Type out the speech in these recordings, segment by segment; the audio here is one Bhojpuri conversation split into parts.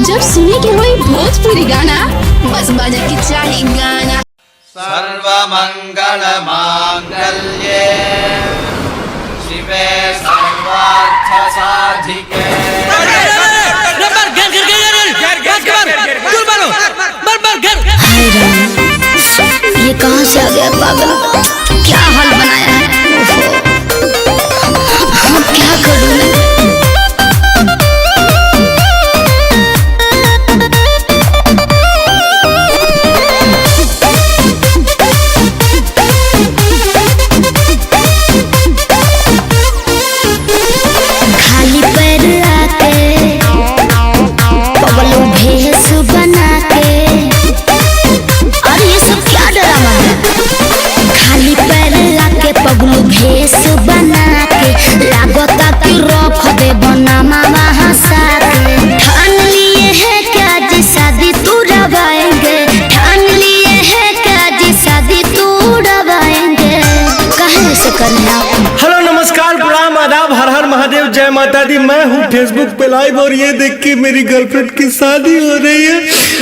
जब सुने के होई भोजपुरी गाना बस बजे के चाही गाना। सर्वमंगल मांगल्ये शिवे सर्वार्थ साधिके। ये कहाँ से आ गया पागल, क्या हाल बनाया है। अब क्या करूँ मैं। खाली पैर आके पगलों भेस बना के, और ये सब क्या ड्रामा है। खाली पैर आके पगलों भेस बना के, लागता कि रख दे बनामा हंसा के। ठान लिए है क्या जी शादी तू रवाएंगे, ठान लिए है क्या जी शादी तू रवाएंगे। कहे से करना। हेलो नमस्कार प्रणाम आदाब हर हर महादेव जय माता दी। मैं हूँ फेसबुक पे लाइव और ये देख के मेरी गर्लफ्रेंड की शादी हो रही है,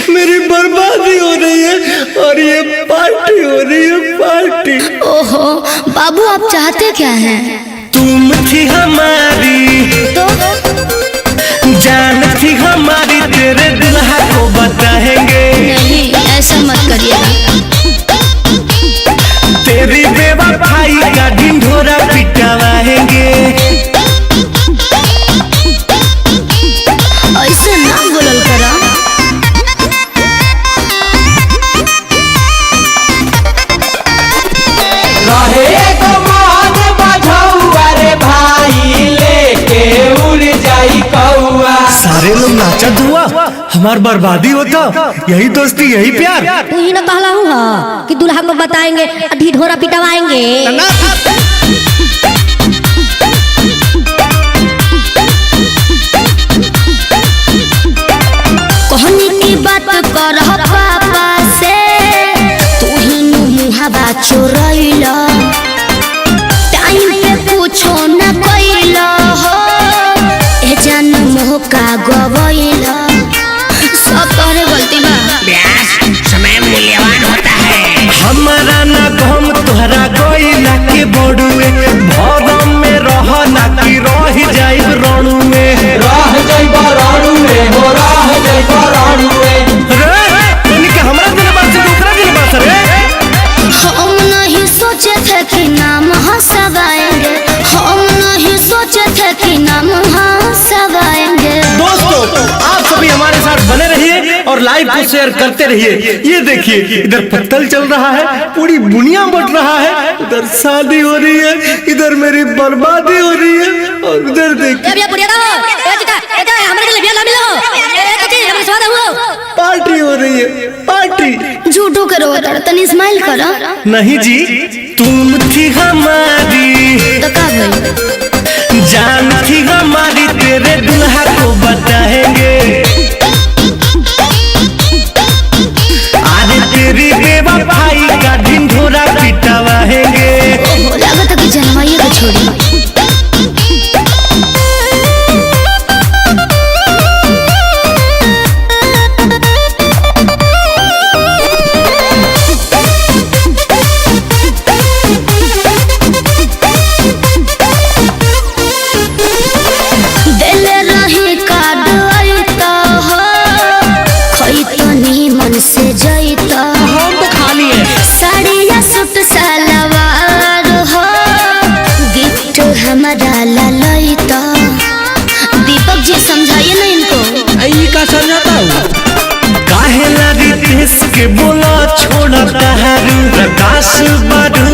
मेरी बर्बादी हो रही है और ये पार्टी हो रही है पार्टी। ओहो बाबू आप चाहते क्या हैं। तुम थी हमारी तो जान थी हमारी, तेरे दुल्हा को बताएंगे। नहीं ऐसा मत करिएगा। तेरी बेवफाई का ढिंढोरा पिटवाएंगे। ऐसे ना बोलल करा। रहे को मान बझौआ रे भाई, लेके उड़ जाई कौआ। सारे लोग नाचत हुआ हमार बर्बादी होता, यही दोस्ती यही प्यार। तू ही ना कहला हूँ कि दुल्हा को बताएंगे ढिढोरा पिटवाएंगे। कहनी की बात कर पापा से, तू ही मुहावा चोरैला, टाइम पे पूछो न कैला हो, ए जान मोह का गवैला। सब तोहरे गलती बा। समय मूल्यवान होता है। हमारा ना गम तोहरा गइला के बड़ुए, भरम में रह ना कि रह जाई रणु में। रह जाइब रणु में हो, रह जाइब रणु में। रे इनके हमरा दिन बाद से दूसरा दिन बाद रे। हम नहीं सोचे थे कि नाम हंसवाएंगे, हम नहीं सोचे थे कि नाम हंसवाएंगे। दोस्तों आप सभी हमारे साथ बने रहिए और लाइव को शेयर करते रहिए। ये देखिए इधर पत्तल चल रहा है, पूरी दुनिया बट रहा है, उधर शादी हो रही है, इधर मेरी बर्बादी हो रही है और उधर देखिए पार्टी हो रही है पार्टी। झूठो करो तनी स्माइल करो। नहीं जी तुम थी हमारी तो का भाई जान थी हमारी, तेरे दुल्हा को बताएंगे। आज तेरी बेवफाई का ढिंढोरा पिटवाएंगे। लागत कि जनमाइए को छोड़ी। से जईता हम तो खाली है साड़िया सूट सलवार हो, गिफ्ट हमारा ललईता। दीपक जी समझाइए ना इनको। का समझाता हूँ काहे लगी देश के बोला छोड़ा तहरू, प्रकाश बारू